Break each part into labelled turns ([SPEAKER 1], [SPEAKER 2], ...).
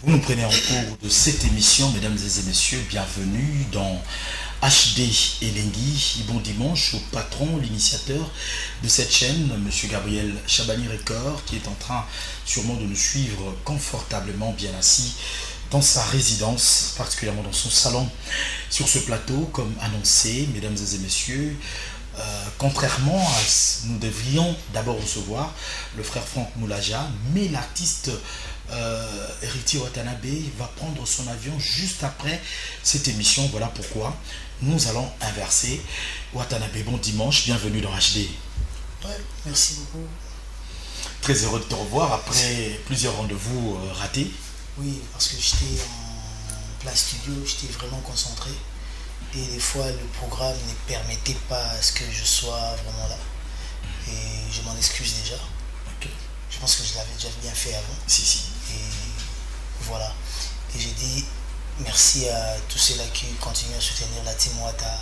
[SPEAKER 1] Vous nous prenez en cours de cette émission, mesdames et messieurs, bienvenue dans HD Elengi. Bon dimanche au patron, l'initiateur de cette chaîne, Monsieur Gabriel Chabani Record, qui est en train sûrement de nous suivre confortablement bien assis dans sa résidence, particulièrement dans son salon, sur ce plateau, comme annoncé, mesdames et messieurs. Contrairement à nous devrions d'abord recevoir le frère Franck Moulaja, mais l'artiste Héritier Watanabe va prendre son avion juste après cette émission. Voilà pourquoi nous allons inverser. Watanabe, bon dimanche, bienvenue dans HD.
[SPEAKER 2] Ouais, merci beaucoup.
[SPEAKER 1] Très heureux de te revoir après plusieurs rendez-vous ratés.
[SPEAKER 2] Oui, parce que j'étais en plein studio, j'étais vraiment concentré. Et des fois, le programme ne permettait pas à ce que je sois vraiment là. Et je m'en excuse déjà.
[SPEAKER 1] Okay.
[SPEAKER 2] Je pense que je l'avais déjà bien fait avant.
[SPEAKER 1] Si.
[SPEAKER 2] Et voilà. Et j'ai dit merci à tous ceux-là qui continuent à soutenir la team Wata,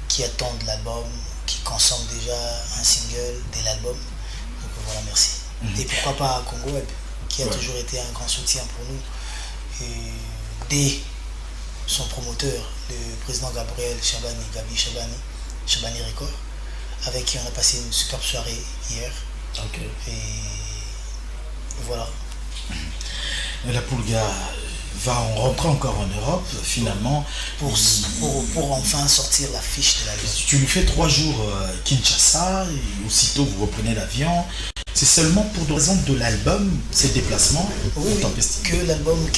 [SPEAKER 2] qui attendent l'album, qui consomment déjà un single de l'album. Donc voilà, merci. Et pourquoi pas à Congo Web, qui a toujours été un grand soutien pour nous. Et dès son promoteur, le président Gabriel Chabani, Chabani Record, avec qui on a passé une superbe soirée hier.
[SPEAKER 1] Okay.
[SPEAKER 2] Et voilà.
[SPEAKER 1] La Pulga va rentrer encore en Europe, finalement.
[SPEAKER 2] Pour enfin sortir la fiche de l'album.
[SPEAKER 1] Tu lui fais 3 jours Kinshasa, et aussitôt vous reprenez l'avion. C'est seulement pour des raisons de l'album, ces déplacements?
[SPEAKER 2] Oui, que l'album.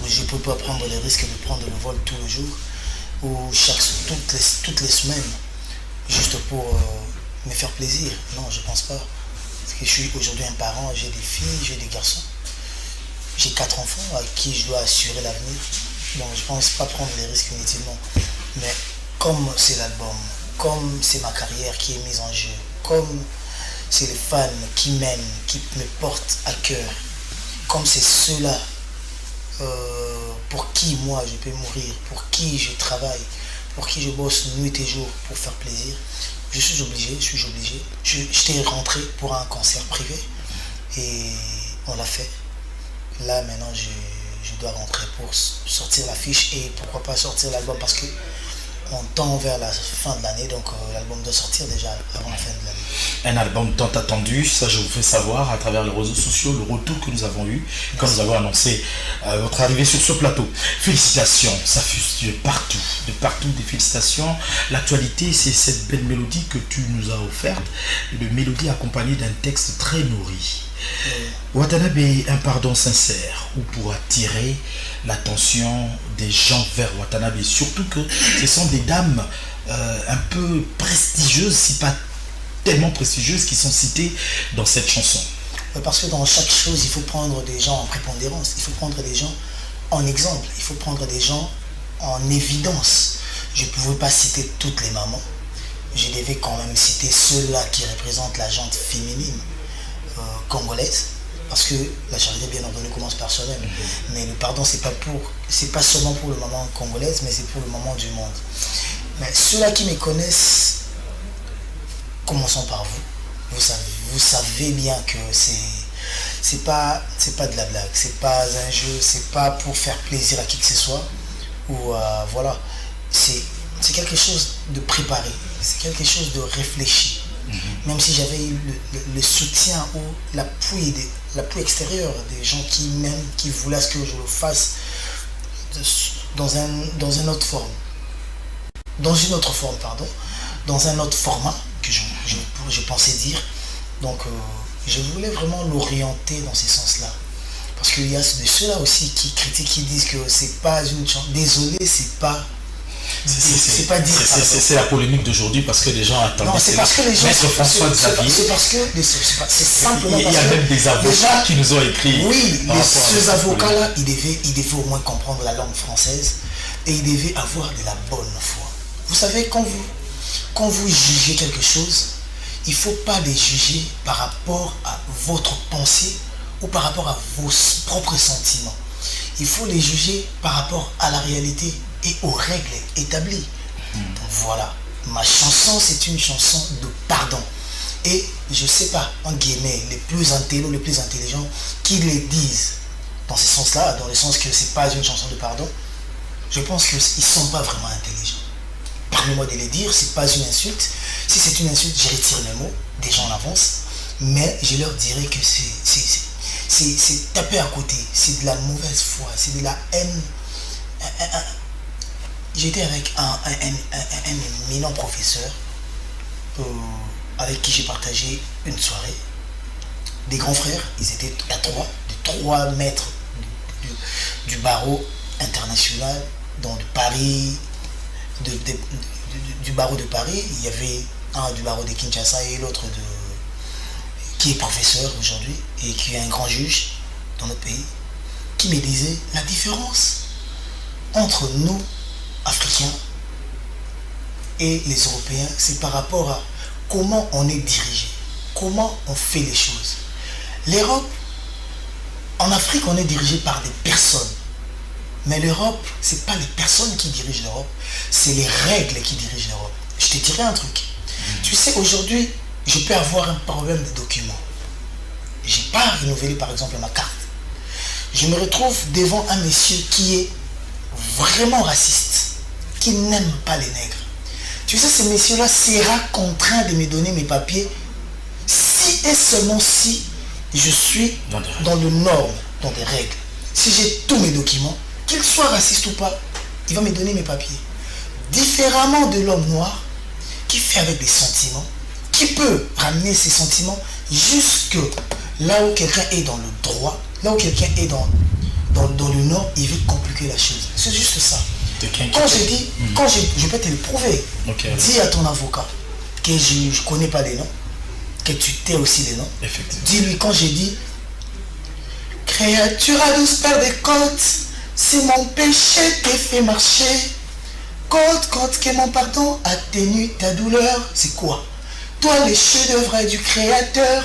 [SPEAKER 2] Je ne peux pas prendre le risque de prendre le vol tous les jours ou toutes les semaines, juste pour me faire plaisir. Non, je ne pense pas. Parce que je suis aujourd'hui un parent, j'ai des filles, j'ai des garçons. J'ai 4 enfants à qui je dois assurer l'avenir. Donc je ne pense pas prendre les risques inutilement. Mais comme c'est l'album, comme c'est ma carrière qui est mise en jeu, comme c'est les fans qui m'aiment, qui me portent à cœur, comme c'est ceux-là pour qui moi je peux mourir, pour qui je travaille, pour qui je bosse nuit et jour pour faire plaisir, je suis obligé. J'étais rentré pour un concert privé et on l'a fait. Là maintenant je dois rentrer pour sortir l'affiche et pourquoi pas sortir l'album, parce que on tend vers la fin de l'année, donc l'album doit sortir déjà avant la fin de l'année.
[SPEAKER 1] Un album tant attendu, ça je vous fais savoir à travers les réseaux sociaux, le retour que nous avons eu quand nous avons annoncé votre arrivée sur ce plateau. Félicitations, ça fuse de partout des félicitations. L'actualité, c'est cette belle mélodie que tu nous as offerte, une mélodie accompagnée d'un texte très nourri. Watanabe, un pardon sincère ou pour attirer l'attention des gens vers Watanabe, surtout que ce sont des dames un peu prestigieuses, si pas tellement prestigieuses, qui sont citées dans cette chanson.
[SPEAKER 2] Parce que dans chaque chose, il faut prendre des gens en prépondérance, il faut prendre des gens en exemple, il faut prendre des gens en évidence. Je ne pouvais pas citer toutes les mamans, je devais quand même citer ceux-là qui représentent la gente féminine congolaise, parce que la charité bien ordonnée commence par soi-même. Mais le pardon, c'est pas seulement pour le moment congolaise, mais c'est pour le moment du monde. Mais ceux-là qui me connaissent, commençons par vous. Vous savez bien que c'est pas de la blague, c'est pas un jeu, c'est pas pour faire plaisir à qui que ce soit. Ou voilà, c'est quelque chose de préparé, c'est quelque chose de réfléchi. Même si j'avais eu le soutien ou l'appui extérieur des gens qui m'aiment, qui voulaient ce que je le fasse dans une autre forme, dans un autre format que je pensais dire. Donc je voulais vraiment l'orienter dans ce sens-là. Parce qu'il y a de ceux-là aussi qui critiquent, qui disent que c'est pas une chanson. Désolé, c'est pas dire.
[SPEAKER 1] C'est la polémique d'aujourd'hui parce que les gens attendent.
[SPEAKER 2] Non, c'est parce que les gens. C'est simplement.
[SPEAKER 1] Il y a même des avocats qui nous ont écrit.
[SPEAKER 2] Oui, ces avocats-là, ils devaient au moins comprendre la langue française et ils devaient avoir de la bonne foi. Vous savez, quand vous jugez quelque chose, il ne faut pas les juger par rapport à votre pensée ou par rapport à vos propres sentiments. Il faut les juger par rapport à la réalité et aux règles établies. Donc voilà, ma chanson, c'est une chanson de pardon. Et je ne sais pas, en guillemets, les plus intelligents qui les disent, dans ce sens-là, dans le sens que c'est pas une chanson de pardon, je pense qu'ils ne sont pas vraiment intelligents. Permets-moi de le dire, c'est pas une insulte. Si c'est une insulte, je retire mes mots, déjà en avance, mais je leur dirais que c'est taper à côté, c'est de la mauvaise foi, c'est de la haine. J'étais avec un éminent professeur avec qui j'ai partagé une soirée. Des grands frères, ils étaient à trois maîtres du barreau international, donc de Paris, du barreau de Paris. Il y avait un du barreau de Kinshasa et l'autre qui est professeur aujourd'hui et qui est un grand juge dans notre pays, qui me disait la différence entre nous, Africains, et les Européens, c'est par rapport à comment on est dirigé, comment on fait les choses. L'Europe, en Afrique, on est dirigé par des personnes. Mais l'Europe, ce n'est pas les personnes qui dirigent l'Europe, c'est les règles qui dirigent l'Europe. Je te dirai un truc. Tu sais, aujourd'hui, je peux avoir un problème de documents. Je n'ai pas renouvelé, par exemple, ma carte. Je me retrouve devant un monsieur qui est vraiment raciste, qui n'aime pas les nègres. Tu sais, ce monsieur-là sera contraint de me donner mes papiers si et seulement si je suis dans le norme, dans des règles. Si j'ai tous mes documents, qu'il soit raciste ou pas, il va me donner mes papiers. Différemment de l'homme noir, qui fait avec des sentiments, qui peut ramener ses sentiments jusque là où quelqu'un est dans le droit, là où quelqu'un est dans le nord, il veut compliquer la chose. C'est juste ça. Quand je peux te le prouver, dis à ton avocat que je ne connais pas les noms, que tu tais aussi les noms. Dis-lui quand j'ai dit créature à 12 paires de côtes, si mon péché te fait marcher, côte, que mon pardon atténue ta douleur. C'est quoi? Toi, les chefs-d'œuvre du Créateur,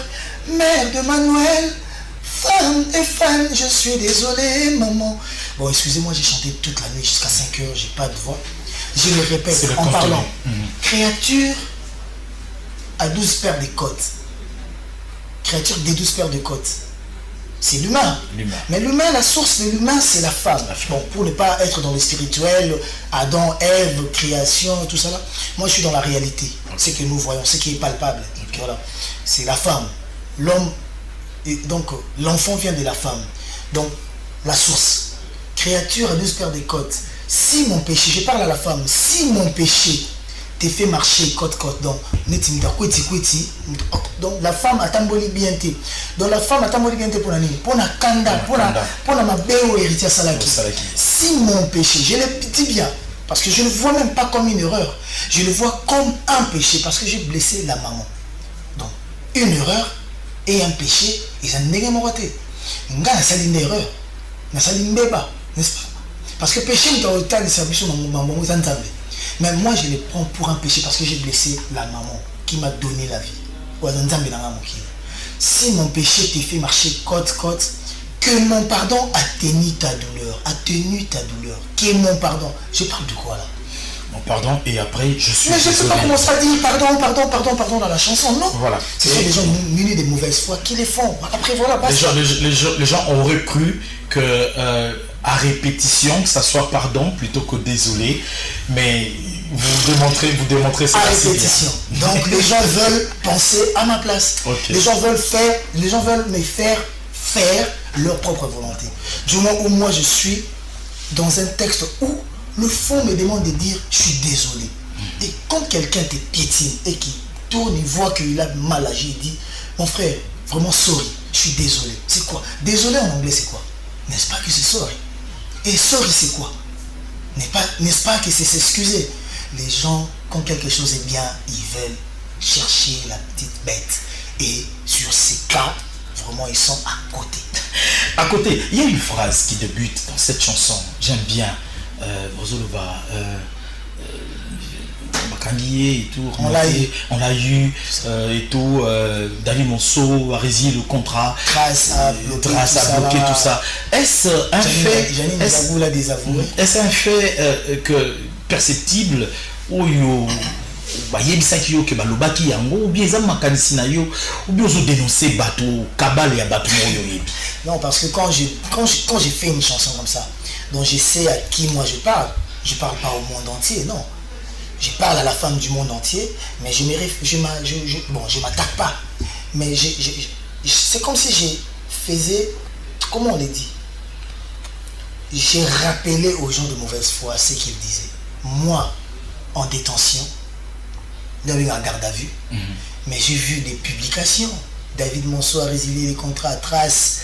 [SPEAKER 2] mère de Manuel, femme et fan, je suis désolé, maman. Bon, excusez-moi, j'ai chanté toute la nuit jusqu'à 5 heures, j'ai pas de voix. Je le répète en parlant. Créature à 12 paires de côtes. Créature des 12 paires de côtes. C'est l'humain. Mais l'humain, la source de l'humain, c'est la femme. Bon, pour ne pas être dans le spirituel, Adam, Ève, création, tout ça là. Moi, je suis dans la réalité. Ce que nous voyons, ce qui est palpable. Voilà. C'est la femme. L'homme, donc l'enfant vient de la femme. Donc, la source. Créature à 12 paires de côtes. Si mon péché, je parle à la femme, si mon péché te fait marcher côte, donc la femme a tamboli bien te. Donc la femme a tamboli bien te pour la nuit. Pour la kanda, pour la mabéo héritier salaki. Si mon péché, je le dis bien, parce que je ne le vois même pas comme une erreur, je le vois comme un péché, parce que j'ai blessé la maman. Donc, une erreur et un péché, ils ont négé mon côté. Nga na sali une erreur, na sali mbeba, n'est-ce pas? Parce que péché, nous avons autant de services dans mon maman, vous entendez. Mais moi, je le prends pour un péché parce que j'ai blessé la maman qui m'a donné la vie. Si mon péché te fait marcher côte, que mon pardon atténue ta douleur. Que mon pardon. Je parle de quoi là?
[SPEAKER 1] Mon pardon et après je suis.
[SPEAKER 2] Mais je ne sais pas comment ça dit pardon dans la chanson, non?
[SPEAKER 1] Voilà.
[SPEAKER 2] Ce sont des gens munis de mauvaise foi qui les font. Après voilà.
[SPEAKER 1] Les gens auraient cru que à répétition, que ça soit pardon plutôt que désolé, mais vous démontrez ça.
[SPEAKER 2] À répétition. Donc les gens veulent penser à ma place. Okay. Les gens veulent me faire leur propre volonté. Du moment où moi je suis dans un texte où le fond me demande de dire je suis désolé. Et quand quelqu'un te piétine et qui tourne, il voit qu'il a mal agi, il dit mon frère, vraiment sorry, je suis désolé. C'est quoi? Désolé en anglais c'est quoi? N'est-ce pas que c'est sorry? Et sorry c'est quoi? N'est-ce pas que c'est s'excuser? Les gens, quand quelque chose est bien, ils veulent chercher la petite bête. Et sur ces cas, vraiment, ils sont à côté.
[SPEAKER 1] À côté, il y a une phrase qui débute dans cette chanson. J'aime bien. Bozolova, Makangié et tout. On l'a eu et tout. David Monceau a résilié le contrat.
[SPEAKER 2] Trace a bloqué
[SPEAKER 1] tout ça. Est-ce un fait? Est-ce un fait perceptible ou bayebisaki yo ke balobaki yango ou bien eza makanisi na yo ou bien ozo dénoncer bato kabale ya bato mo yo yebi?
[SPEAKER 2] Non, parce que quand j'ai fait une chanson comme ça, donc je sais à qui moi je parle pas au monde entier, non. Je parle à la femme du monde entier, mais je m'attaque pas. Mais c'est comme si je faisais, comment on le dit, j'ai rappelé aux gens de mauvaise foi ce qu'ils disaient. Moi, en détention, en garde à vue, mais j'ai vu des publications. David Monceau a résilié les contrats, Trace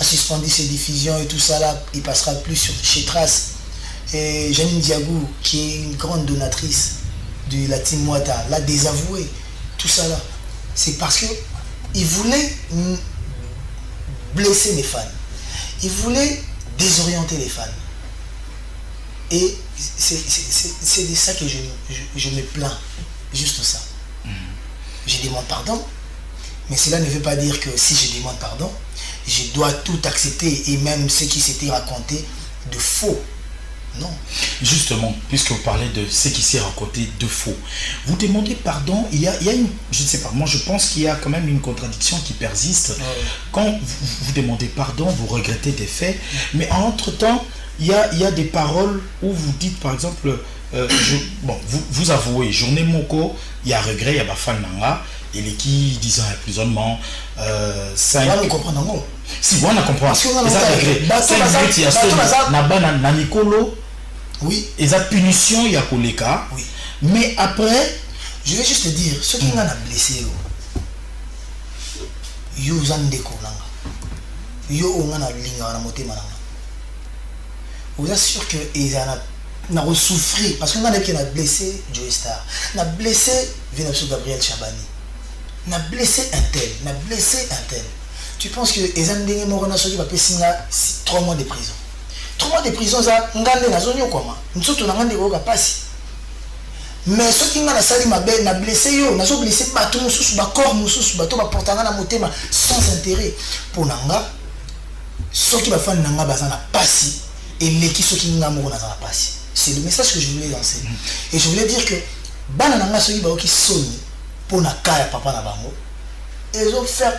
[SPEAKER 2] a suspendu ses diffusions et tout ça là, il passera plus chez Trace. Et Janine Diagou, qui est une grande donatrice de la Team Mwata, l'a désavoué, tout ça là. C'est parce que il voulait blesser mes fans. Il voulait désorienter les fans. Et c'est de ça que je me plains. Juste ça. Je demande pardon. Mais cela ne veut pas dire que si je demande pardon, je dois tout accepter. Et même ce qui s'était raconté de faux. Non.
[SPEAKER 1] Justement, puisque vous parlez de ce qui s'est raconté de faux, vous demandez pardon, il y a une, je ne sais pas, moi je pense qu'il y a quand même une contradiction qui persiste. Quand vous demandez pardon, vous regrettez des faits, mais entre-temps, il y a des paroles où vous dites par exemple, vous avouez, journée moko, il y a regret, il y a bafan nanga, et les qui disent emprisonnement, 5...
[SPEAKER 2] On comprend non.
[SPEAKER 1] Si, on a compris. Parce que il y a na Nicolo.
[SPEAKER 2] Oui.
[SPEAKER 1] Et la punition, il y a Koleka.
[SPEAKER 2] Oui.
[SPEAKER 1] Mais après,
[SPEAKER 2] je vais juste te dire, ceux qui m'ont blessé, yo zandeko nanga. Yo ongana linga na motema nanga. Vous êtes sûr que ils ont souffert parce qu'on a blessé Joey Star, n'a blessé Vénapso Gabriel Chabani, n'a blessé un tel. Tu penses que les Andengé Morona Soki va payer 3 mois de prison. 3 mois de prison, ça, ngande na zone comment? Nous sommes dans ngande ko passe. Mais ceux qui ngana sali mabe na blessé yo, na so blessé bato mususu ba corps mususu bato ba portanga na motema sans intérêt pour nanga. Ceux qui va faire nanga bazana passi et les qui ceux qui ngana morona za passi. C'est le message que je voulais lancer. Et je voulais dire que bana nanga soki ba ki soni pour na kaya papa na bango. Ils ont fait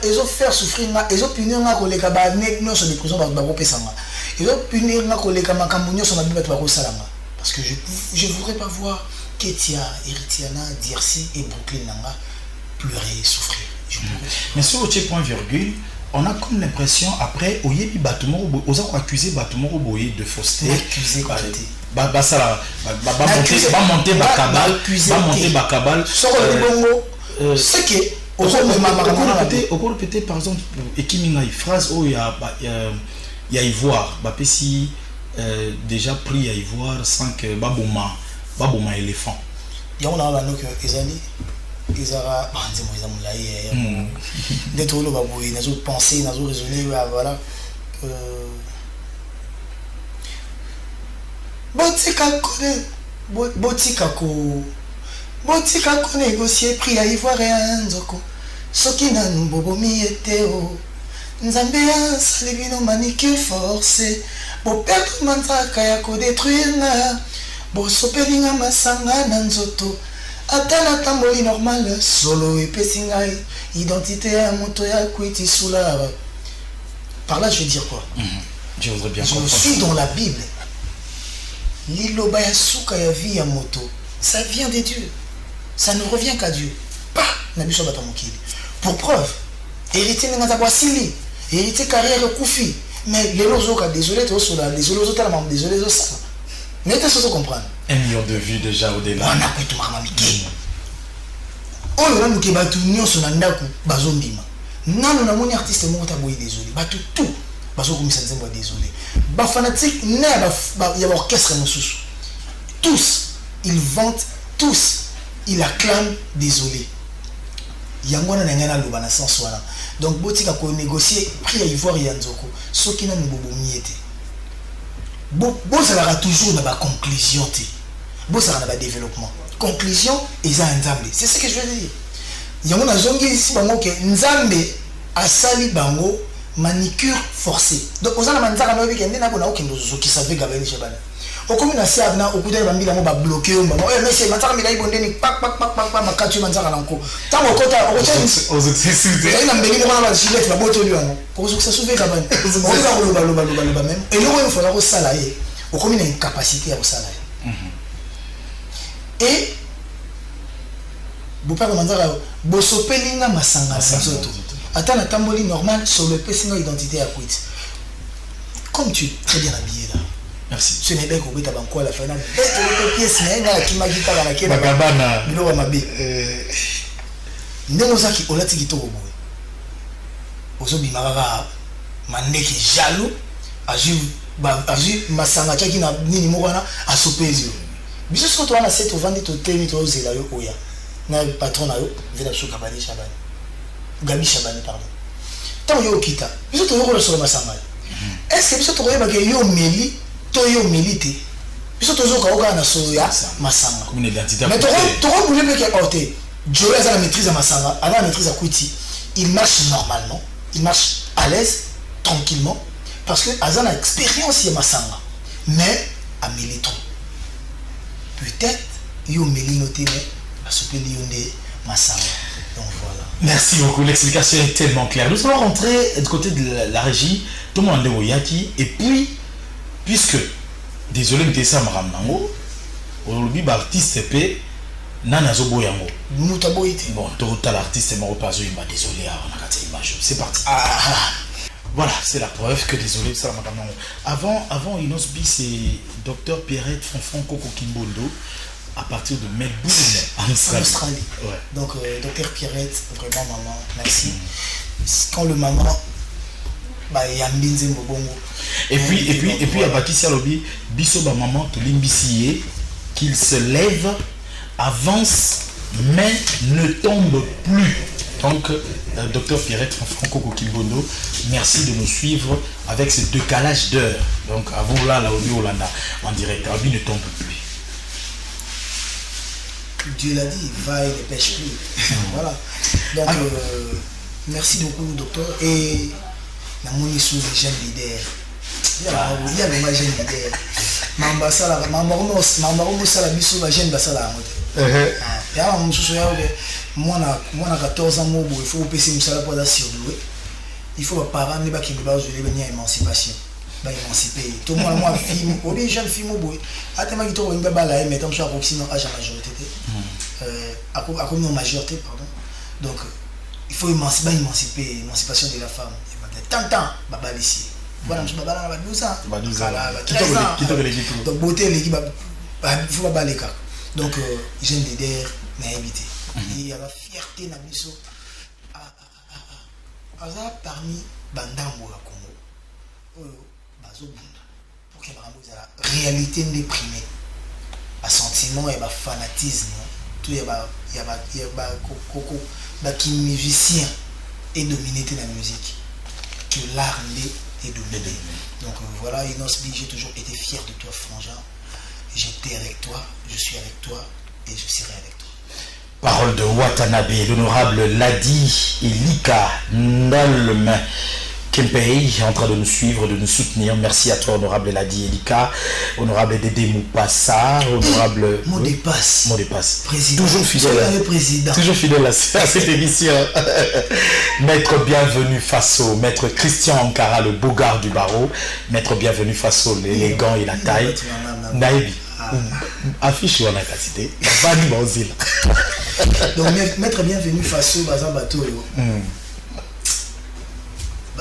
[SPEAKER 2] souffrir, ils ont puni un collègue à nous sur des prisons par Pesanga. Ils ont puni un collègue à Macambunio sur la Bible de Salama. Parce que je ne voudrais pas voir Ketia, Eritiana, Dircy et Brooklyn Nanga pleurer, souffrir.
[SPEAKER 1] Mais sur le point virgule, on a comme l'impression après, au Yebi Batumo, aux a accusé Batumo de fausseté.
[SPEAKER 2] Accusé quoi?
[SPEAKER 1] Monter Bakabal.
[SPEAKER 2] Sur le bongo, c'est que.
[SPEAKER 1] Au cours répéter par exemple et qui une phrase où il y a ivoire si déjà pris à ivoire sans que baboma éléphant
[SPEAKER 2] il y a on a donc ezali ezara banzemo ezamulaye d'être le baboui nazo penser nazo raisonner voilà botika ko négocier prix à ivoire et à nzoko soki na mbobomi eteo nzambe asali bino manicure forcé boperdre manzaka ya kodétruire nga bosopeli nga masanga na nzoto ata natamboli normal solo epesi ngai identité ya moto ya kwiti soulard. Par là je veux dire quoi?
[SPEAKER 1] Je voudrais bien
[SPEAKER 2] comprendre. Je suis dans la Bible. Liloba ya suka ya vie ya moto, ça vient de Dieu. Ça ne revient qu'à Dieu. Pas Nabiso Batamokili. Pour preuve, héritier Nengatabwasili, héritier carrière Koufi. Mais les lozoka, désolé, désolé, désolé, mais tu sais comprendre.
[SPEAKER 1] 1 million de vues déjà au delà.
[SPEAKER 2] On a coûté mamamiki. On a mis batu nyonso na ndaku bazondima. Nano na moni artiste moko boy désolé. Batu tout. Bazo komisa nzembo désolé. Ba fanatique na ya ba orchestre mosusu. Tous ils vantent, tous ils acclament désolé. Yangwana na ngana loba na sens wana. Donc botika ko négocier prix à ivoire ya nzoko. Soki na mubobomi ete. Ça aura toujours dans la conclusion. Ça aura dans le développement. Conclusion, ils ont Nzambe. C'est ce que je veux dire. Il y a un zongi ici que Nzambe a sali bango manicure forcée. Donc, on a manzaka no weekend na kuna okendo qui savait Gabriel Chabani. Au commun à ça, au coup d'un bambi, on va bloquer. Mais c'est maintenant, mais là, ils vont donner pac, ma carte, ma zara l'enco. Tant au côté, au côté,
[SPEAKER 3] aux accessibles.
[SPEAKER 2] il y a un béni, on va gilet, la botte au lieu. Pour que ça s'ouvre, cabane. On va le même. Et nous, il faut la salarié. Au commun a une capacité à au salarié. Et, vous pouvez demander à Bosopelinga Masanga. Attends, la tamboli normale sur le PC, identité à quit. Comme tu es très bien habillé là.
[SPEAKER 1] Merci.
[SPEAKER 2] Ce n'est pas que tu as banco à la fin. Tu pièce, mais qui m'a dit à la quête.
[SPEAKER 1] Bagabana.
[SPEAKER 2] Il aura ma bé. Nous qui on l'a dit tout au bout. Aujourd'hui, Marara, Mandeki jaloux, a vu Masanga qui n'a ni moana à sopézio. Bien sûr, toi, on a 7 ou 20 au thème, toi, c'est là, Oya. Na patron na yo, vena sou Kabali Chabani. Gabi Chabani, pardon. Tant yo kita, biso to yo sur Masanga. Est-ce que biso to yo ba ke yo meli, to yo milité. Biso to zo ka oka na so ya Masanga.
[SPEAKER 1] Comme une identité.
[SPEAKER 2] Mais to boule be ke porter. Joe a la maîtrise à Masanga, a la maîtrise à Kwiti. Il marche normalement, il marche à l'aise, tranquillement, parce que Azan a expérience à Masanga. Mais à Militon. Peut-être yo meli noté mais donc voilà.
[SPEAKER 1] Merci beaucoup, l'explication est tellement claire. Nous allons rentrer du côté de la régie, tout le monde est Yaki, et puis, puisque, désolé, mais ça m'a ramené, aujourd'hui, l'artiste est Nana Zobo Yango.
[SPEAKER 2] Nous t'avons été.
[SPEAKER 1] Bon, tout l'artiste est mort pas désolé, on a raté l'image. C'est parti. Voilà, c'est la preuve que désolé, ça m'a ramené. Avant, Inosbi, c'est Dr Pierrette Fonfon Koko Kimbondo. À partir de Melbourne, en Australie.
[SPEAKER 2] Ouais. Donc, Dr Pierrette, vraiment maman, merci. Quand le maman, il y a Mbinze Mbobongo.
[SPEAKER 1] Et puis, à Bakissia Lobby, Bisso ba maman, tout l'imbicié, qu'il se lève, avance, mais ne tombe plus. Donc, Dr Pierrette Franco Kokimbondo, merci de nous suivre avec ce décalage d'heure. Donc, à vous là, au Hollanda, en direct, Albi ne tombe plus.
[SPEAKER 2] Dieu l'a dit, va et ne pêche plus. Voilà. Donc, merci beaucoup, docteur. Et la moni sous les jeunes leaders. Il y a le jeune leader. Mambasala, Mambaromo Biso, la jeune Basala. Il y a un monsieur, moi, 14 ans, il faut passer une salle pour la surlouer. Il faut que les parents ne pas venir à l'émancipation. Émancipé. Tout le monde a film, ou les jeunes films au bout. Attends, il faut que la mais tant que je suis à la majorité. À comme majorité, pardon. Donc, il faut émanciper, émancipation de la femme. Tant, baba ici. Voilà, je baba là, 12 ans. 13 ans. Donc, beauté, l'équipe, il faut baba les cas. Donc, j'aime des der, n'a évité. Il y a la fierté, n'a mis ça. Parmi Bandambo, la Congo. Pour que la réalité déprimée, le sentiment et le fanatisme, tout il y a qui musicien est dominé dans la musique, que l'art est dominé. Donc voilà, Inosbi, j'ai toujours été fier de toi, Frangin. J'étais avec toi, je suis avec toi et je serai avec toi.
[SPEAKER 1] Parole de Watanabe, l'honorable Ladi Elika Ndalme Kempei en train de nous suivre, de nous soutenir. Merci à toi, honorable Ladi Elika, honorable Dédé Moupassa, honorable
[SPEAKER 2] Modépasse.
[SPEAKER 1] Président. Toujours fidèle à cette émission. Maître Bienvenu Faso, Maître Christian Ankara, le beau-gard du barreau. Maître Bienvenu Faso, l'élégant et la taille. Naïbi. Affiche ou en incapacité.
[SPEAKER 2] Donc, Maître Bienvenu Faso, Bazan Bateau.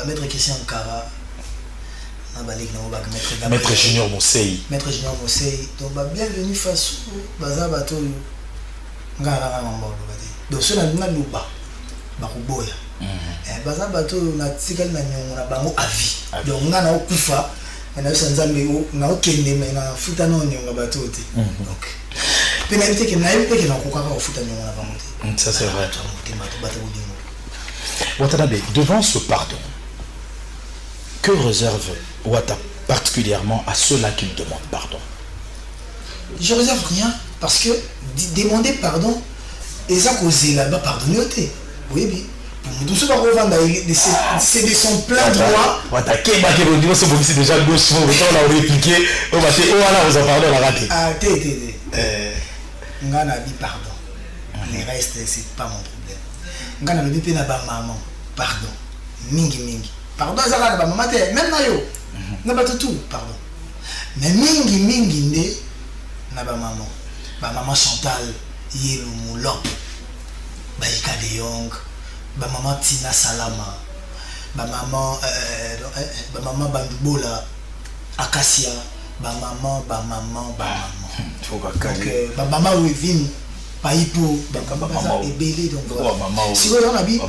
[SPEAKER 2] Maître Christian Ankara,
[SPEAKER 1] Maître Junior Moussei.
[SPEAKER 2] Maître Junior Moussei. Donc, bienvenue Faso, Bazan Bateau. Donc, ceux-là, nous avons Bakuboya. Bazan Bateau, on a tiré na bango à vie. Donc, on a kufa. On a Sanzambe, on a Kende, mais on a Futano, on a Bateau. Donc, pénalité qui n'a pas été au Futano, on a Bamoté.
[SPEAKER 1] Ça, c'est vrai. Watanabe, devant ce pardon, que réserve Wata particulièrement à ceux-là qui lui demandent pardon?
[SPEAKER 2] Je réserve rien, parce que demander pardon, et ça causé là-bas, pardonner. Oui, Tout ce qu'on revend, c'est de son plein droit.
[SPEAKER 1] C'est déjà gauche, on a répliqué, on va dire, oh là, vous en parlez, on a raté.
[SPEAKER 2] Ah, on a dit pardon. Le reste, c'est pas mon problème. On a dit maman, pardon. Mingi. Pardon, ça va, maman, même Nayo. On a tout, pardon. Mais mingi, na maman. Maman Chantal, Yelou Moulop, Baïka de Yong. Ba maman Tina Salama, ba maman Bandubola, Acacia, ba maman.
[SPEAKER 1] Faut pas
[SPEAKER 2] caler. Ba maman Wevin, Paipo, ba maman Ebele donc voilà. Si vous avez ba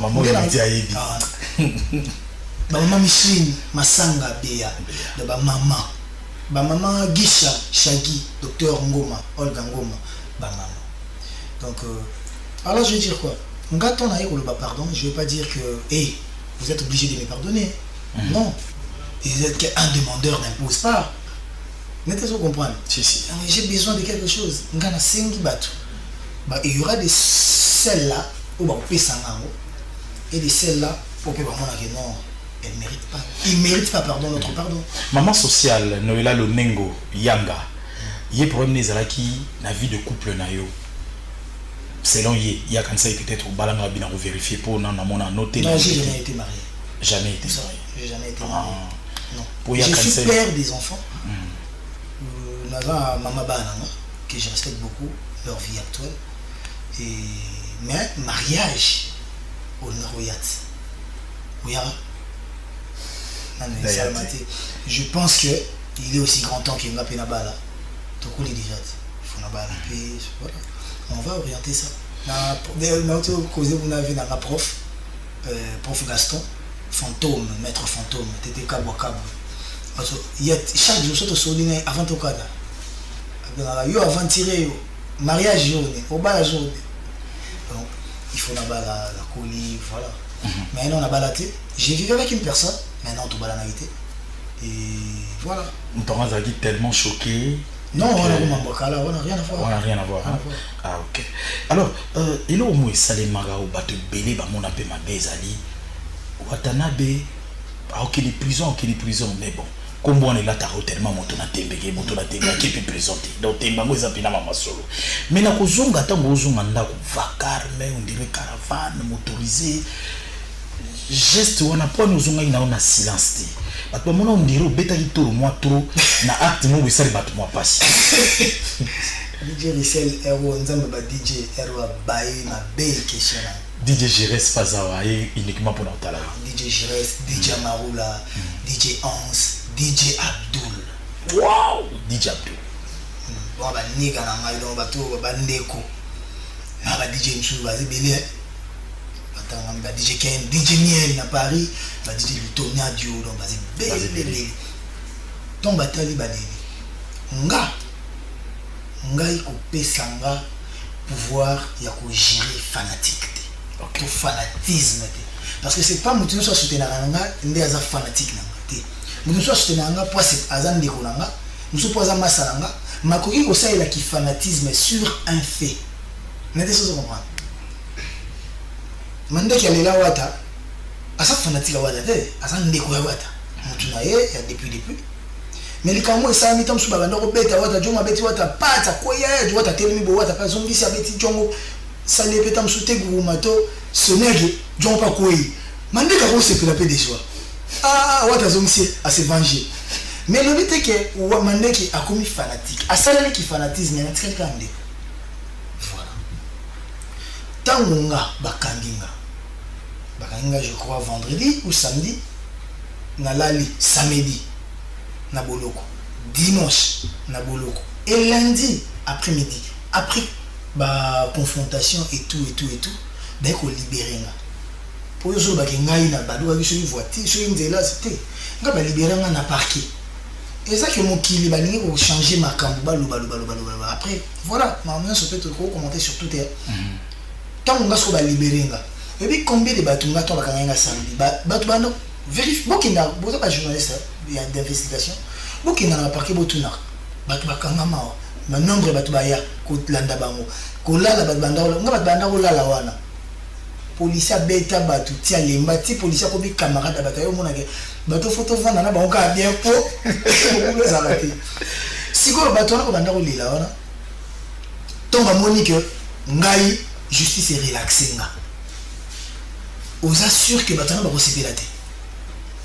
[SPEAKER 2] maman Micheline, Masanga Beya, de ba maman Gisha, Shagi, docteur Ngoma, Olga Ngoma, ba maman. Donc alors je vais dire quoi? Pardon, je ne vais pas dire que vous êtes obligé de me pardonner. Non. Et vous êtes qu'un demandeur n'impose pas. N'êtes-vous comprendre?
[SPEAKER 1] Si.
[SPEAKER 2] J'ai besoin de quelque chose. Il y aura des celles-là où on peut s'en aller. Et des celles-là où on peut vraiment dire non, elle ne mérite pas. Il ne mérite pas, pardon, notre pardon.
[SPEAKER 1] Maman sociale, Noëlla Lonengo, Yanga, il y a problème des alaki, la vie de couple nayo. Selon il y a quand ça peut-être au balanga bien vérifier pour non noter.
[SPEAKER 2] Non, j'ai jamais été marié.
[SPEAKER 1] Jamais été marié.
[SPEAKER 2] J'ai jamais été marié. Non.
[SPEAKER 1] Pour
[SPEAKER 2] je suis père des enfants. Nous avons maman Bananga que je respecte beaucoup leur vie actuelle. Mais mariage au Noroyat. Oui. Je pense que il est aussi grand temps qu'il n'y a pas de bala. Tout le monde est déjà. Il faut la voilà. On va orienter ça. Vous avez un prof Gaston, fantôme, maître fantôme, t'étais Kabwa. Chaque jour, surtout sur le avant tout cas. Yo avant tirer, mariage journée, au bas la journée. Donc, il faut la colis, voilà. Maintenant, on a balaté. J'ai vécu avec une personne, maintenant, tout balanalité. Et voilà.
[SPEAKER 1] Nos parents ont été tellement choqués.
[SPEAKER 2] Non, on n'a rien à voir.
[SPEAKER 1] On n'a rien à voir. Ah, ok. Alors, il y a au moins ça les magas au bateau belé, bah mon appel ma bezali. Watanabe, ok les prisons, mais bon. Comme on est là, t'as tellement mon ton a qui peut présenter. Donc, t'es maman, ils appellent maman solo. Mais na kozonga, tant kozonga, na vacar, mais on dirait caravane, motorisé. Geste, on a pas nous on a silence. Parce que on dirait bêta qui tourne moi trop na acte moi ça bat moi passe.
[SPEAKER 2] DJ Michel Hero nzamba DJ Hero bae na be question.
[SPEAKER 1] DJ Jires Pazawa uniquement pour l'entala.
[SPEAKER 2] DJ Jires, DJ Marula, DJ Hans, DJ Abdul.
[SPEAKER 1] Wow, DJ Abdul.
[SPEAKER 2] Bon ba niga na ngai donc ba to ba ndeko. Na ba DJ Msou ba zibele. DJ Ken, DJ Miel à Paris, DJ Lutonia Dio, donc bébé. Donc batali balé. Nga iko pesanga pouvoir ya ko gérer fanatique. Tout fanatisme. Parce que c'est pas mutu so soutenir nga ndé aza fanatique na. Mutu so soutenir nga pour c'est azan de kolanga, mutu pour aza masalanga, makoki ko saela ki fanatisme sur un fait. N'était pas comprendre. Mandeki alela wata asa fanatique wata te asa ndeko ya wata mutu na ye ya depuis mais likamo esa mitam su babanda ko beta wata joma beti wata pata ko ya wata telemi bo wata pa zongisi abeti jongo sale peta msute gumato sonege jongo pa ko yi mandeka ko se pela pe déjà wata zongisi a se venger mais le but est que mandeki a commis fanatique asala ki fanatisme na tika kande voilà tangunga bakandinga je crois vendredi ou samedi na lali samedi na boloko dimanche na boloko et lundi après-midi après ba confrontation et tout ko libérer nga pour yo ba ngai na baduka ki so voiture so nzela c'était nga ba libérer nga na parquet et ça que mon kili ba ningi ko changer makambo ba après voilà maman se peut trop commenter sur tout terre tant on va libérer nga et puis combien de bateaux nga to bakanga samedi bateau bano vérifie bokinda boza ba journaliste d'investigation bokinda na parquet botuna bateau bakanga ma na nombre bateau baya ko landa bango ko lala bateau banda nga bateau banda ko lala wana policier beta batu tia lemba ti policier ko bi camarade batayo monake bato photo vana na ba ka bien po ko za raté siko bato na ko banda ko lila wana tonga monique ngai justice est relaxée nga oza sûr que bato na ba ko sepela te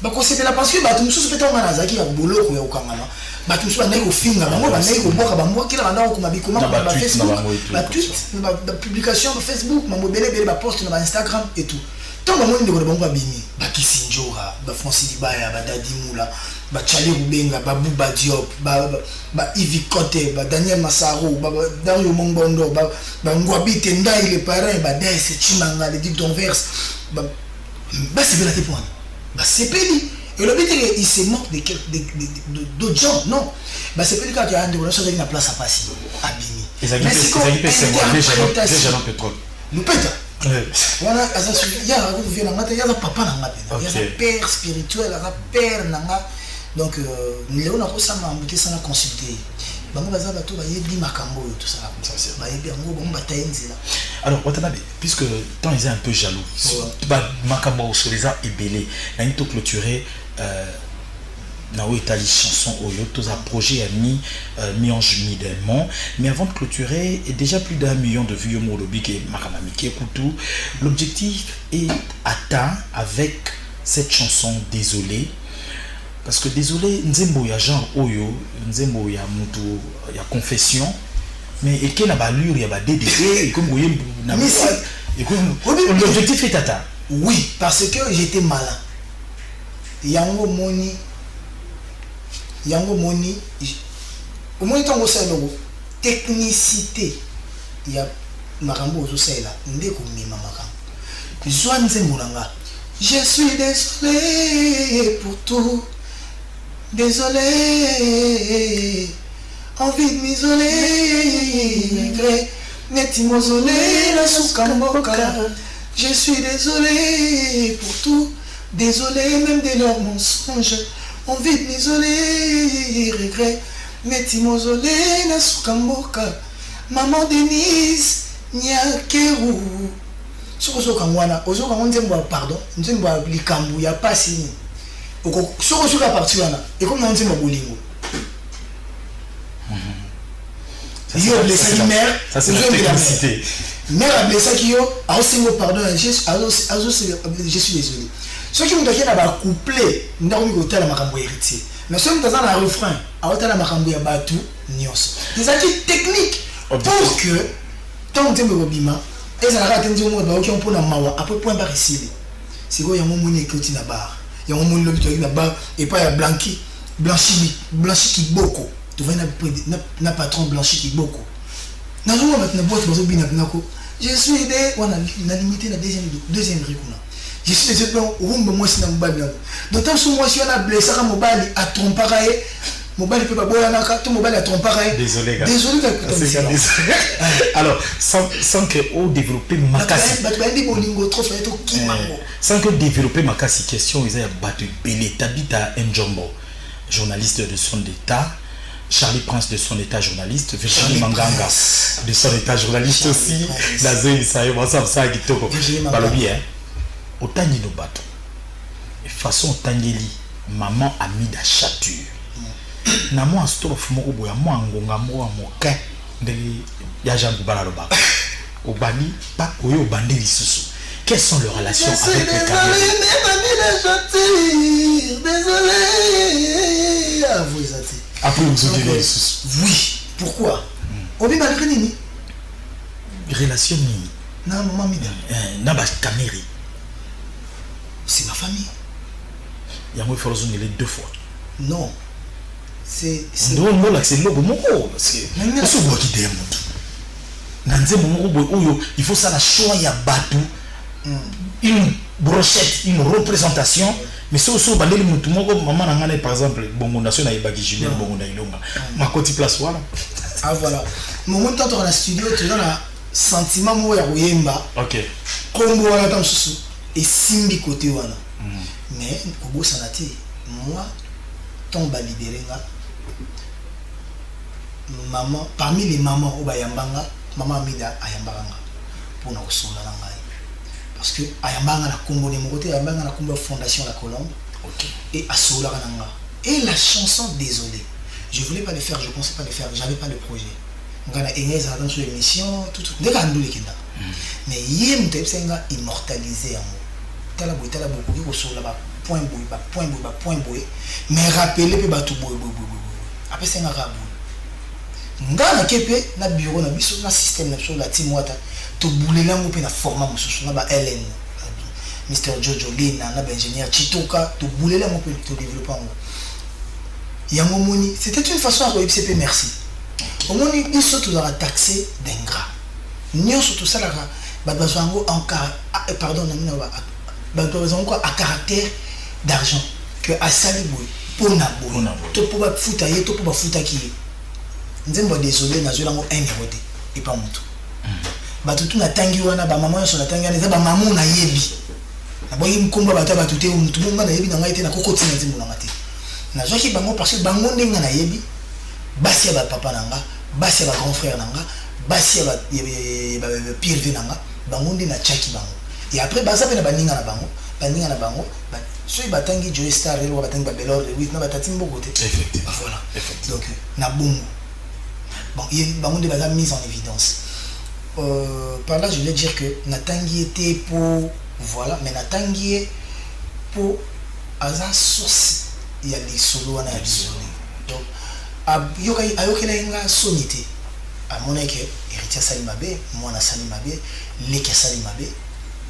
[SPEAKER 2] ba ko sepela parce que bato mususu peta ngana zaki ya boloko ya okangana bato mususu banda ko finga bango banda ko boka bango kila banda ko mabikoma ba Facebook ba tweet ba publication ba Facebook mambo bele ba post na ba Instagram et tout tonga monique ko bango bimi ba Kisinjora ba Francis Dibaya ba Dadi Mula ba Charlie Rubenga ba Bouba Diop ba Yves Kote ba Daniel Massaro ba Dario Mongbondo ba Ngwabite Ndai les parents ba Des Chimanga les dictons verse ba c'est la tépoine bah c'est pédi et le but il se moque d'autres gens non bah c'est pédi quand il y a un de la chose qui n'a place à passer abîmé
[SPEAKER 1] mais c'est quoi déjà dans pétrole
[SPEAKER 2] nous pète voilà il y a un il y a un papa nanga il y a un père spirituel un père nanga donc nous on a aussi ça m'a ça n'a consulté bango baza bato ba yebi makambo tout ça ba yebi ngo bon bataille nzela.
[SPEAKER 1] Alors Watanabe, puisque tant ils sont un peu jaloux ba makambo sur les a ébélé na nito clôturer na o etali chanson oyo tous a projet a mis en midemont mais avant de clôturer déjà plus d'1 million de vues au lobby que makamami qui écoute l'objectif est atteint avec cette chanson désolé. Parce que désolé, nzembo ya genre oyo, nzembo ya mutu ya confession, mais et qu'il a balure ya ba DDE et comme vous voyez l'objectif est atteint.
[SPEAKER 2] Oui, parce que j'étais malin. Yango moni au moins tant que logo technicité ya makambo zo sela ndeko mima makambo. Joan nzembo nanga. Je suis désolé pour tout. Désolé, envie de m'isoler, regret, neti mozolé, la soukamboka. Je suis désolé pour tout, désolé même de leurs mensonges. Envie de m'isoler, regret, neti mozolé, la soukamboka. Maman Denise, Nyakeru. Soko kangwana, ozo kangwana pardon, nzembo likambu ya pasi. Sur la partie et comme on dit mon bolingo il y a blessé la mère
[SPEAKER 1] ça c'est la technicité
[SPEAKER 2] mère a blessé qui a aussi mot pardon je suis désolé ceux qui me donnent à coupler n'a pas côté la makambo héritier mais ceux qui dans un refrain à hauteur la makambo ya batu nios des actes techniques pour que tant que me bima et ça a attendu au mot ba qui on pour na mawa après point par ici c'est quoi ya mon moni qui na bar il y a un monde qui là-bas et pas il y a blanchi qui beaucoup tu vois n'a patron blanchi qui beaucoup na nous maintenant boîte bazo bina nako je suis des on a limité la deuxième rikuna je suis des gens rumba moi sina mobali d'autant que moi si on a blessé à mobali à tromparer mobali peut pas boire naka tout mobali à tromparer
[SPEAKER 1] désolé gars
[SPEAKER 2] désolé
[SPEAKER 1] alors sans que au développer makasi sans que développer makasi question ils a battu Belé Tabita Njombo journaliste de son état Charlie Prince de son état journaliste Virginie Manganga de son état journaliste aussi Nazé Isaïe Massa ça kitoko balobi hein otani no bato et façon tangeli maman Amida Chature na moi strophe moko boya moi ngonga mo moka ndeli ya jangu balalo ba obani pa oyo bandi lisusu quelles sont leurs relations avec les Camerounais
[SPEAKER 2] désolé ah vous êtes
[SPEAKER 1] après vous dites lisusu
[SPEAKER 2] oui pourquoi obi malgré nini
[SPEAKER 1] relation nini
[SPEAKER 2] na maman mida
[SPEAKER 1] na ba Cameroun
[SPEAKER 2] c'est ma famille
[SPEAKER 1] yango il faut raisonner les deux fois
[SPEAKER 2] non c'est
[SPEAKER 1] non là c'est logo moko c'est ce bois qui démonte nanze moko oyo il faut ça la choix ya batu une brochette une représentation mais ce so bandeli mutu moko maman nangana par exemple bongo national ibaki Julien bongo na ilonga makoti place voilà
[SPEAKER 2] ah voilà mon temps dans la studio tu dans la sentiment mo ya koyemba
[SPEAKER 1] OK
[SPEAKER 2] kombo wana tam susu et simbi côté wana mais kobo sanati moi tomba libéré nga maman parmi les mamans au bayambanga maman Amida ayambanga pour na kosonga na ngai parce que ayambanga na kombo de mon côté, ayambanga na kombo Fondation La Colombe.
[SPEAKER 1] Ok.
[SPEAKER 2] Et à Soula Rananga. Et la chanson Désolé, je voulais pas le faire, je pensais pas le faire, j'avais pas le projet. Ngana Egnès a dans sur l'émission, tout. Dès qu'on nous les kinda. Mais yem te senga immortalisé en mot. Tala boy ko sola ba point boy. Mais rappeler pe ba tout boy. Après senga rabu. Ngana kepe na bureau na biso na système na biso la team wata to boulela ngo pe na format mususu na ba LN. Mr. Jojo Lina na ba ingénieur Chitoka to boulela ngo pe to développer ngo. Yango moni, c'était une façon à OIPCP merci. Au moins ils sont tous taxés d'ingrat. Nous surtout ça là à caractère d'argent que à Saliboui pour Naboui to pour ba futa ye to pour ba futa ki nzembo désolé na zola ngo 1 euro et pas mutu ba tutu na tangi wana ba maman so na tangi wana ba maman na yebi na boyi mkomba ba ta tuté mutu monga na yebi na ngai te na kokoti na nzembo na ngati na zoki bango parce que bango ndenga na yebi basi ya ba papa nanga basi ya ba grand frère nanga basi ya ba pire nanga bango ndi na chaki bango et après baza pe na baninga na bango so ba tangi Joe Star ba tangi ba Belor de 8 na ba tati mboko te
[SPEAKER 1] Effectivement.
[SPEAKER 2] Voilà.
[SPEAKER 1] Effectivement.
[SPEAKER 2] Donc na bongo bon il bango ndi baza mise en évidence par là je voulais dire que na tangi était pour voilà mais na tangi pour asa source il y a des solos na donc ayokela inga sonité à mon équipe héritier Salimabe moi Salimabe leke Salimabe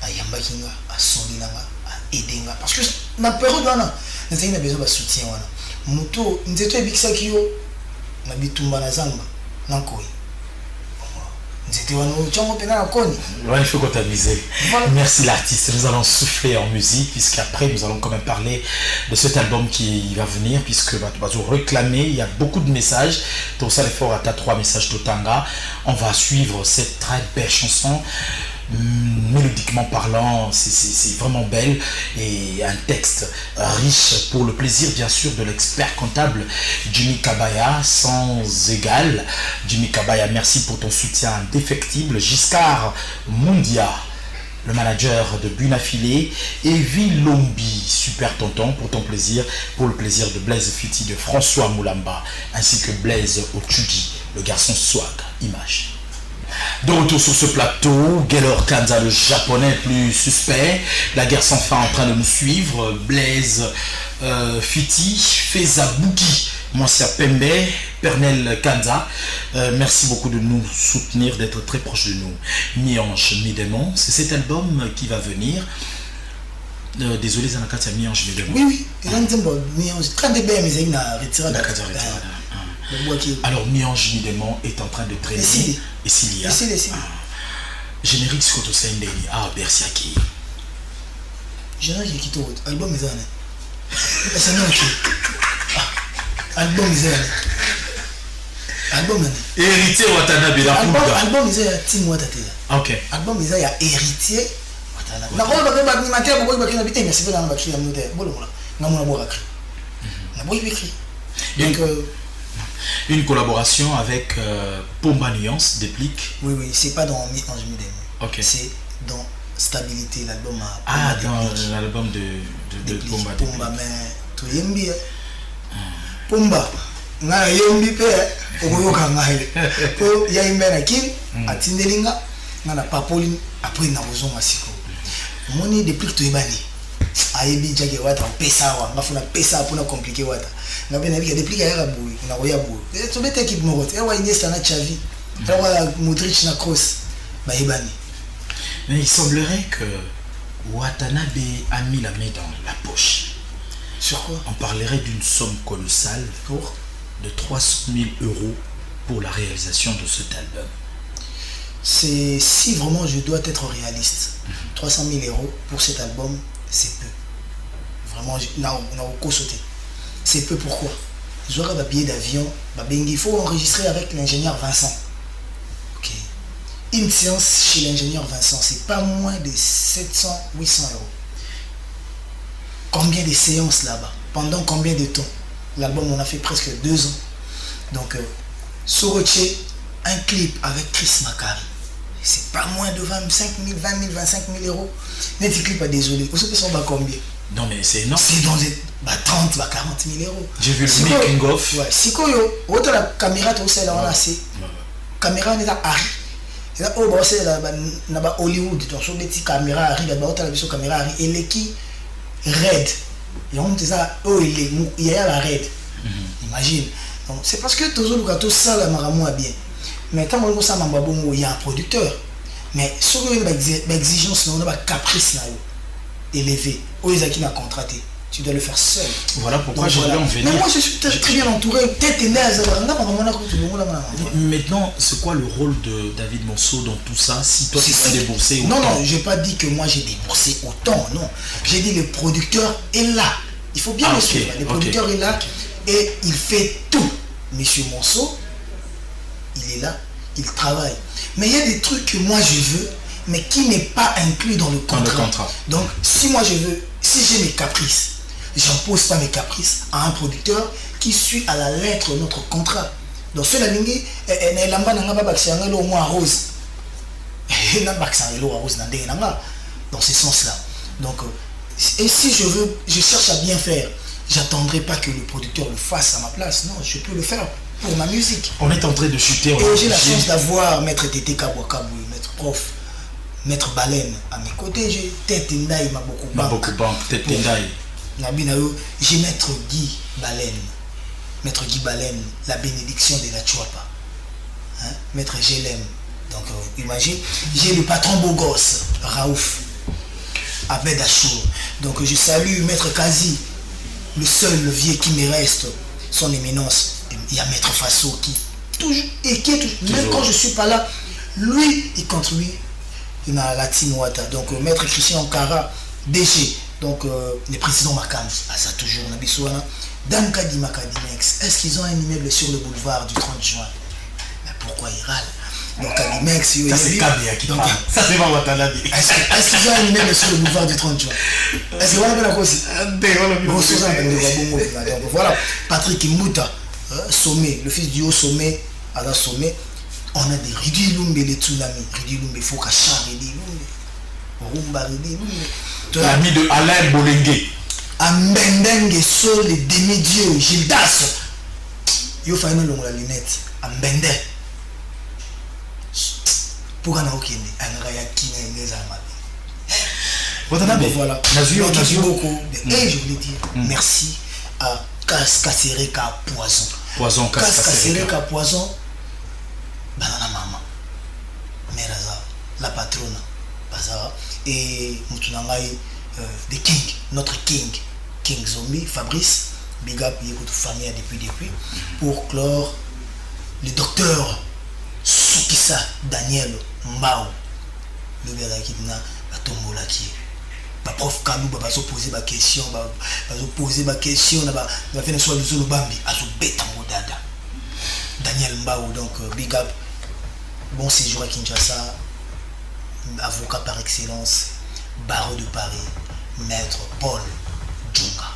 [SPEAKER 2] ayamba kinga a solinanga a edenga parce que na période wana nzaki na besoin de soutien wana muto nzeto ebikisa kiyo na bitumba na zamba na koi nzete wana chongo pena na koni.
[SPEAKER 1] Ouais, il faut comptabiliser. Voilà. Merci l'artiste. Nous allons souffler en musique puisqu'après nous allons quand même parler de cet album qui va venir puisque tu vas réclamer. Il y a beaucoup de messages. Tout ça l'effort à ta 3 messages Totanga. On va suivre cette très belle chanson. Mélodiquement parlant, c'est vraiment belle et un texte riche pour le plaisir bien sûr de l'expert comptable Jimmy Kabaya sans égal. Jimmy Kabaya, merci pour ton soutien indéfectible. Giscard Mundia, le manager de Bunafilé, et Vilombi, super tonton, pour ton plaisir, pour le plaisir de Blaise Fiti, de François Moulamba, ainsi que Blaise Ochudi, le garçon swag, image. De retour sur ce plateau, Gaylor Kanza, le japonais plus suspect, la guerre sans fin en train de nous suivre, Blaise Fiti, Feza Bouki, Moussa Pembe, Pernel Kanza, merci beaucoup de nous soutenir, d'être très proche de nous. Mi-Ange, Mi-Démon, c'est cet album qui va venir. Désolé, Zanakatia, Mi-Ange, Mi-Démon.
[SPEAKER 2] Oui, Mi-Ange, quand des bébés, ils ont retiré la carte.
[SPEAKER 1] Alors, Mi-Ange, Mi-Démon est en train de traîner. Et s'il y a générique Skoto Sendeni, Bersiaki.
[SPEAKER 2] Générique qui tourne, album is c'est non album is album
[SPEAKER 1] héritier Watanabe la
[SPEAKER 2] album is Tim Watate.
[SPEAKER 1] OK.
[SPEAKER 2] Album is héritier Watanabe. Na ko ba animateur ba ko ba mais c'est pas dans la batterie na bolo mola. Ngamona bo akri. Na bo écrit. Donc
[SPEAKER 1] une collaboration avec Pomba Nuance Déplique.
[SPEAKER 2] Oui, c'est pas dans Mi-Ange Mi-Démon.
[SPEAKER 1] Ok.
[SPEAKER 2] C'est dans Stabilité, l'album à
[SPEAKER 1] Pomba dans l'album de Pomba Déplique.
[SPEAKER 2] Pomba, mais tu yembi. Pomba, nga yembi pe, okoyoka ngai. Ko ya imbe na kin, atindelinga, nga na papoli après na bozonga siko. Moni Déplique to yebani. Ayebi jage wata pesa wa, ngafuna pesa pour na compliquer wata. Ngabe na bika Déplique ya rabu na roya bu. To beta équipe moko. E wa Iniesta na Xavi. E wa Modric na Kroos. Ba yebani.
[SPEAKER 1] Mais il semblerait que Watanabe a mis la main dans la poche.
[SPEAKER 2] Sur quoi?
[SPEAKER 1] On parlerait d'une somme colossale
[SPEAKER 2] pour
[SPEAKER 1] de 300 000 € pour la réalisation de cet album.
[SPEAKER 2] C'est si vraiment je dois être réaliste. 300 000 € pour cet album, c'est peu. Vraiment, on a beaucoup sauté. C'est peu pourquoi? J'aurai un billet d'avion, il faut enregistrer avec l'ingénieur Vincent. Ok. Une séance chez l'ingénieur Vincent, c'est pas moins de 700-800 €. Combien de séances là-bas? Pendant combien de temps? L'album, on a fait presque 2 ans. Donc, Soroche, un clip avec Chris Macari. c'est pas moins de 25 000, 20 000, 25 000 euros. Net clip, pas désolé. Vous savez, ça va combien?
[SPEAKER 1] Non, mais c'est énorme.
[SPEAKER 2] C'est dans les 30, 40 000 euros.
[SPEAKER 1] J'ai vu le making of.
[SPEAKER 2] Ouais, si quoi, autant la caméra, tu sais, là, on a assez. Caméra, on est là, Harry. Et là, oh, c'est là, Hollywood, tu as sur des petites caméras, Harry, là, autant la caméra, Harry, et les qui, Red. Et on dit ça, oh, il y a la Red. Imagine. Donc, c'est parce que tout ça, là, maramou bien. Mais quand on ça, il y a un producteur. Mais sur une exigence, on a un caprice là, élevé. Où ils ont qui m'a contraté. Tu dois le faire seul.
[SPEAKER 1] Voilà pourquoi je voulais en venir.
[SPEAKER 2] Mais moi, je suis très bien entouré. Tête et nez.
[SPEAKER 1] Maintenant, c'est quoi le rôle de David Monceau dans tout ça? Si toi, tu vas débourser autant.
[SPEAKER 2] Non, je n'ai pas dit que moi, j'ai déboursé autant. Non. J'ai dit le producteur est là. Il faut bien le suivre. Le producteur est là et il fait tout. Monsieur Monceau, il est là, il travaille. Mais il y a des trucs que moi, je veux, mais qui n'est pas inclus dans le contrat. Donc, si moi, je veux, si j'ai mes caprices, j'impose pas mes caprices à un producteur qui suit à la lettre notre contrat. Donc, ce la ligne, au moins rose. Dans ce sens-là. Donc, et si je veux, je cherche à bien faire, j'attendrai pas que le producteur le fasse à ma place. Non, je peux le faire pour ma musique.
[SPEAKER 1] On est en train de chuter.
[SPEAKER 2] Et j'ai la chance d'avoir Maître Tété Kabouakabou, Maître Prof, Maître Baleine à mes côtés. J'ai Tête Ndaï,
[SPEAKER 1] Maboko Bank, Tête Ndaï.
[SPEAKER 2] J'ai Maître Guy Baleine. Maître Guy Baleine, la bénédiction de la Chouapa. Hein? Maître Gélem. Donc, imagine, j'ai le patron beau gosse, Raouf, Abed Achour. Donc, je salue Maître Kazi, le seul vieux qui me reste, son éminence. Il y a Maître Faso qui, toujours, et qui est toujours, même quand je ne suis pas là, lui, il contribue dans la team Wata. Donc, Maître Christian Kara, DG, donc le président Makam, ça toujours, on a besoin. Dan Kadi Makadimex, est-ce qu'ils ont un immeuble sur le boulevard du 30 juin? Mais pourquoi ils râlent? Donc Kadimex,
[SPEAKER 1] ça c'est Kabia qui parle. Ça c'est pas Watanabe.
[SPEAKER 2] Est-ce qu'ils ont un immeuble sur le boulevard du 30 juin? Est-ce que voilà la cause? Donc voilà, Patrick Mouta, Sommet, le fils du haut Sommet, à la Sommet, on a des Ridi Lumbe, les Tsunami, Ridi Lumbe, Fokachan, Ridi Lumbe, Rumba, Ridi Lumbe.
[SPEAKER 1] L'ami de Alain Bolengue.
[SPEAKER 2] Ambendengue sur les demi-dieux, Gildas. Yo fa ino longo la lunette, Ambende. Pour un aucun, un raya qui n'est pas voilà. Merci beaucoup. Et je voulais dire merci à Kassereka Poison.
[SPEAKER 1] Poison,
[SPEAKER 2] Kassereka Poison. Banana maman. Meraza, la patronne. Baza. Et Moutunangai, the King, notre King. King Zombie, Fabrice, big up, il écoute famille depuis, pour clore, le docteur Soukissa Daniel Mbao, le gars qui n'a pas tombé là qui est. Prof Kalou, va se poser ma question, va se poser ma question, va faire soit le zolo bambi, à se bête en dada. Daniel Mbao, donc big up, bon séjour à Kinshasa, avocat par excellence, barreau de Paris, maître Paul Djunga.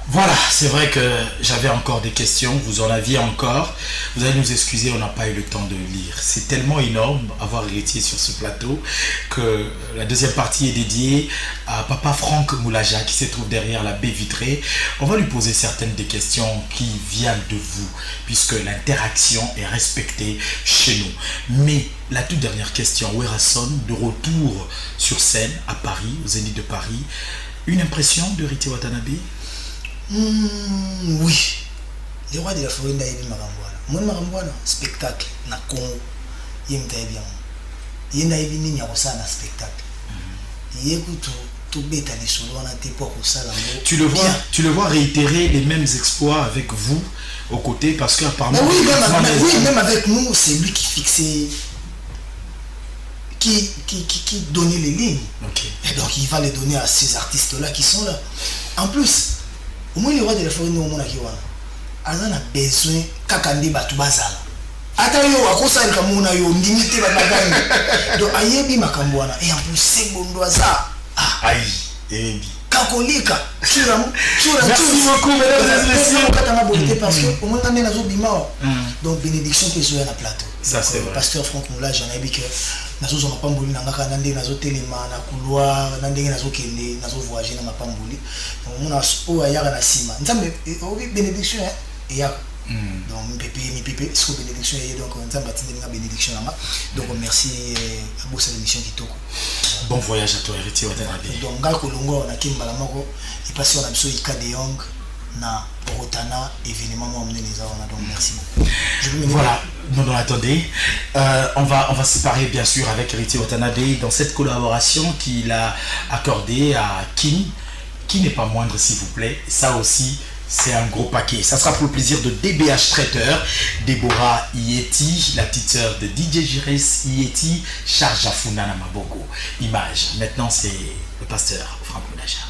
[SPEAKER 1] Voilà, c'est vrai que j'avais encore des questions, vous en aviez encore. Vous allez nous excuser, on n'a pas eu le temps de lire. C'est tellement énorme avoir héritier sur ce plateau que la deuxième partie est dédiée à Papa Franck Moulaja qui se trouve derrière la baie vitrée. On va lui poser certaines des questions qui viennent de vous, puisque l'interaction est respectée chez nous. Mais la toute dernière question, Werason, de retour sur scène à Paris, au Zénith de Paris. Une impression de Riti Watanabe?
[SPEAKER 2] Oui. Les rois de la forêt d'Aïbi Marambouana. Mon Marambouana, spectacle, na Congo. Yem Taïbian. Yem Taïbi Nini a ça un spectacle. Yécoute tout bête à l'échelle, on a été pour ça.
[SPEAKER 1] Tu le vois réitérer les mêmes exploits avec vous aux côtés parce qu'apparemment.
[SPEAKER 2] Oui, même avec nous, c'est lui qui fixait. Qui donnait les lignes.
[SPEAKER 1] Okay.
[SPEAKER 2] Et donc il va les donner à ces artistes-là qui sont là. En plus, au moins les rois de la forêt, nous, on a besoin kakande batu bazala. Ata yo akosa kamuna yo limité ba bagani. Donc ayebi makambwana et en plus c'est bondoza.
[SPEAKER 1] Aïe, ebi.
[SPEAKER 2] Kakolika.
[SPEAKER 1] Merci beaucoup mesdames et messieurs.
[SPEAKER 2] Parce que au moins on est dans bima. Donc bénédiction que soit na plateau.
[SPEAKER 1] Ça c'est vrai.
[SPEAKER 2] Pasteur Franck Moula, j'en ai dit que nazozwa mapamboli na ngaka na ndenge nazotelema na couloir na ndenge nazokende nazovoyager na mapamboli donc mona oyo ayaka na nsima nzambe obi bénédiction eyaka donc mi siko bénédiction eye donc nzambe atindeli nga bénédiction nanga donc merci abosa l'émission kitoko.
[SPEAKER 1] Bon voyage à toi héritier Watanabe.
[SPEAKER 2] Donc ngai kolongo na kimbala moko ipasi na biso Ika de Jong na Rotana événement moi amener les arts donc merci beaucoup.
[SPEAKER 1] Voilà, non attendez, on va se séparer bien sûr avec héritier Watanabe dans cette collaboration qu'il a accordée à Kim, qui n'est pas moindre s'il vous plaît. Ça aussi c'est un gros paquet. Ça sera pour le plaisir de DBH Traiteur, Deborah Ieti, la petite sœur de DJ Jires Ieti, Charge Afuna Namabogo. Image. Maintenant c'est le pasteur Franck Moulaja.